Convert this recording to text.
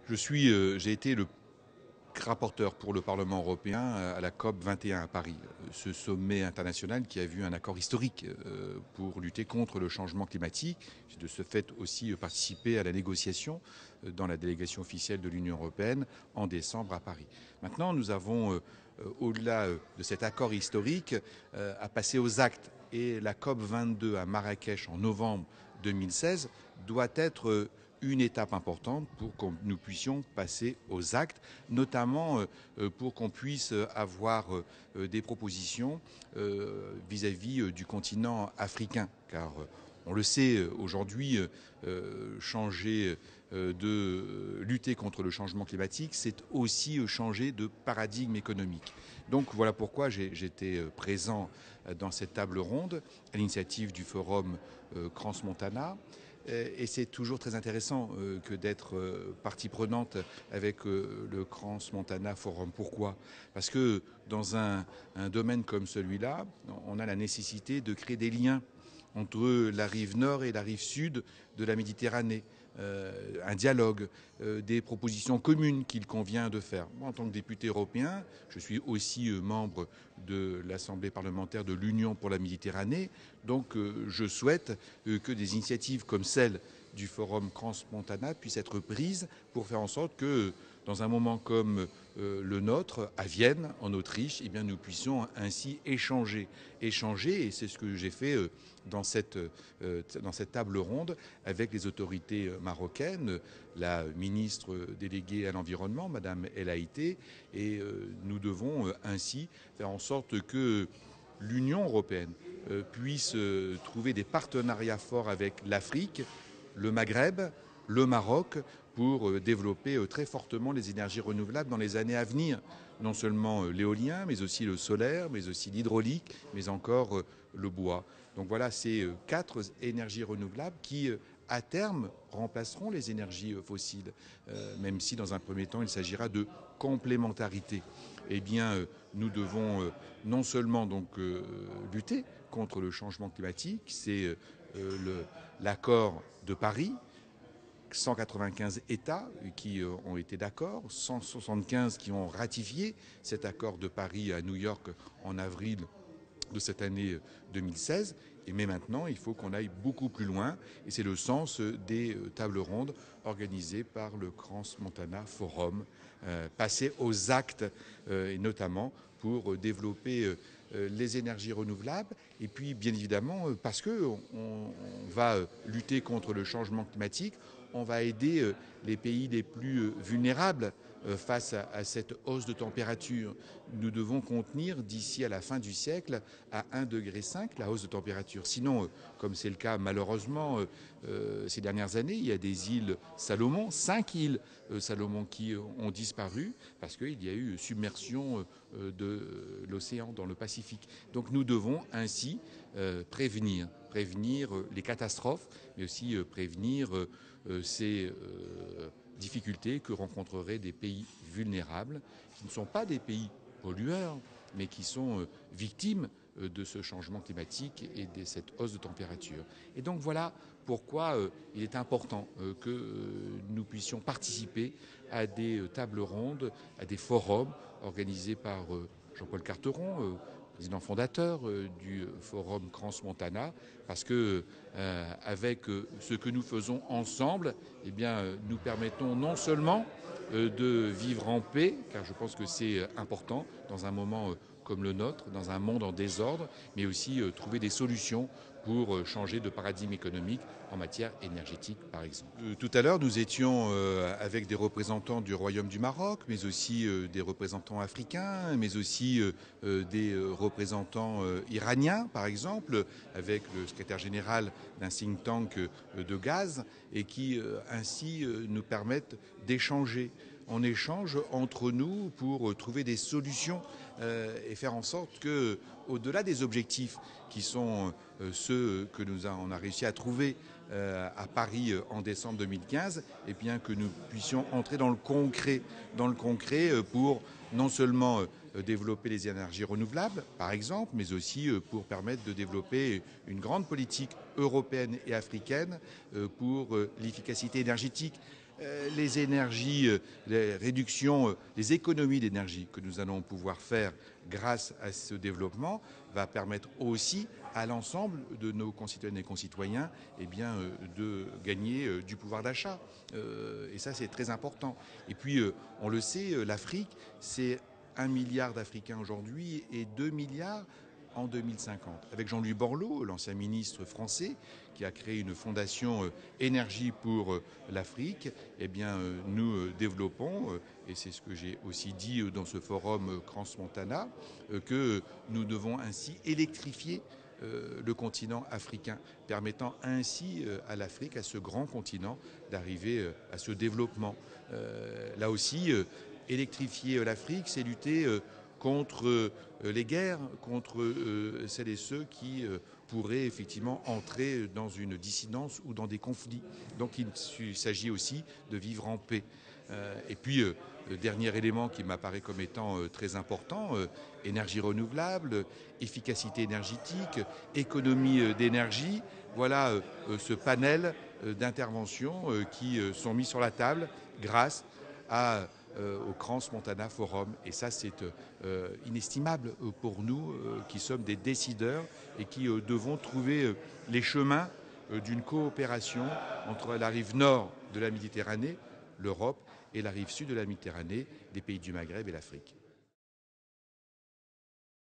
J'ai été le rapporteur pour le Parlement européen à la COP 21 à Paris, ce sommet international qui a vu un accord historique pour lutter contre le changement climatique. J'ai de ce fait aussi participé à la négociation dans la délégation officielle de l'Union européenne en décembre à Paris. Maintenant, nous avons, au-delà de cet accord historique, à passer aux actes. Et la COP 22 à Marrakech en novembre 2016 doit être une étape importante pour que nous puissions passer aux actes, notamment pour qu'on puisse avoir des propositions vis-à-vis du continent africain. Car on le sait aujourd'hui, changer de lutter contre le changement climatique, c'est aussi changer de paradigme économique. Donc voilà pourquoi j'étais présent dans cette table ronde à l'initiative du forum Crans-Montana. Et c'est toujours très intéressant que d'être partie prenante avec le Crans-Montana Forum. Pourquoi ? Parce que dans un domaine comme celui-là, on a la nécessité de créer des liens entre la rive nord et la rive sud de la Méditerranée. Un dialogue, des propositions communes qu'il convient de faire. Moi, en tant que député européen, je suis aussi membre de l'Assemblée parlementaire de l'Union pour la Méditerranée. Donc je souhaite que des initiatives comme celle du Forum Crans-Montana puissent être prises pour faire en sorte que dans un moment comme le nôtre, à Vienne, en Autriche, eh bien, nous puissions ainsi échanger. Et c'est ce que j'ai fait dans cette table ronde avec les autorités marocaines, la ministre déléguée à l'environnement, Madame El Haïté, et nous devons ainsi faire en sorte que l'Union européenne puisse trouver des partenariats forts avec l'Afrique, le Maghreb, le Maroc, pour développer très fortement les énergies renouvelables dans les années à venir. Non seulement l'éolien, mais aussi le solaire, mais aussi l'hydraulique, mais encore le bois. Donc voilà, ces 4 énergies renouvelables qui, à terme, remplaceront les énergies fossiles, même si dans un premier temps, il s'agira de complémentarité. Eh bien, nous devons non seulement donc lutter contre le changement climatique, c'est l'accord de Paris, 195 États qui ont été d'accord, 175 qui ont ratifié cet accord de Paris à New York en avril de cette année 2016. Mais maintenant, il faut qu'on aille beaucoup plus loin. Et c'est le sens des tables rondes organisées par le Crans-Montana Forum. Passer aux actes, et notamment pour développer les énergies renouvelables. Et puis, bien évidemment, parce qu'on va lutter contre le changement climatique, on va aider les pays les plus vulnérables face à cette hausse de température. Nous devons contenir d'ici à la fin du siècle à 1,5 degré la hausse de température. Sinon, comme c'est le cas malheureusement ces dernières années, il y a des îles Salomon, 5 îles Salomon qui ont disparu parce qu'il y a eu submersion de l'océan dans le Pacifique. Donc nous devons ainsi prévenir les catastrophes, mais aussi prévenir ces difficultés que rencontreraient des pays vulnérables, qui ne sont pas des pays pollueurs, mais qui sont victimes de ce changement climatique et de cette hausse de température. Et donc voilà pourquoi il est important que nous puissions participer à des tables rondes, à des forums organisés par Jean-Paul Carteron, président fondateur du Forum Crans-Montana, parce que avec ce que nous faisons ensemble, eh bien, nous permettons non seulement de vivre en paix, car je pense que c'est important dans un moment comme le nôtre, dans un monde en désordre, mais aussi trouver des solutions pour changer de paradigme économique en matière énergétique, par exemple. Tout à l'heure, nous étions avec des représentants du Royaume du Maroc, mais aussi des représentants africains, mais aussi des représentants iraniens, par exemple, avec le secrétaire général d'un think tank de gaz, et qui ainsi nous permettent d'échanger. On échange entre nous pour trouver des solutions et faire en sorte que, au-delà des objectifs qui sont ceux que on a réussi à trouver à Paris en décembre 2015, et bien que nous puissions entrer dans le concret pour non seulement développer les énergies renouvelables, par exemple, mais aussi pour permettre de développer une grande politique européenne et africaine pour l'efficacité énergétique. les énergies, les réductions, les économies d'énergie que nous allons pouvoir faire grâce à ce développement va permettre aussi à l'ensemble de nos concitoyennes et concitoyens de gagner du pouvoir d'achat. Et ça, c'est très important. Et puis, on le sait, l'Afrique, c'est 1 milliard d'Africains aujourd'hui et 2 milliards en 2050. Avec Jean-Louis Borloo, l'ancien ministre français, qui a créé une fondation énergie pour l'Afrique, nous développons, et c'est ce que j'ai aussi dit dans ce forum Crans-Montana, que nous devons ainsi électrifier le continent africain, permettant ainsi à l'Afrique, à ce grand continent, d'arriver à ce développement. Là aussi, électrifier l'Afrique, c'est lutter contre les guerres, contre celles et ceux qui pourraient effectivement entrer dans une dissidence ou dans des conflits. Donc il s'agit aussi de vivre en paix. Et puis, le dernier élément qui m'apparaît comme étant très important, énergie renouvelable, efficacité énergétique, économie d'énergie, voilà ce panel d'interventions qui sont mis sur la table grâce au Crans-Montana Forum. Et ça, c'est inestimable pour nous qui sommes des décideurs et qui devons trouver les chemins d'une coopération entre la rive nord de la Méditerranée, l'Europe, et la rive sud de la Méditerranée, des pays du Maghreb et l'Afrique.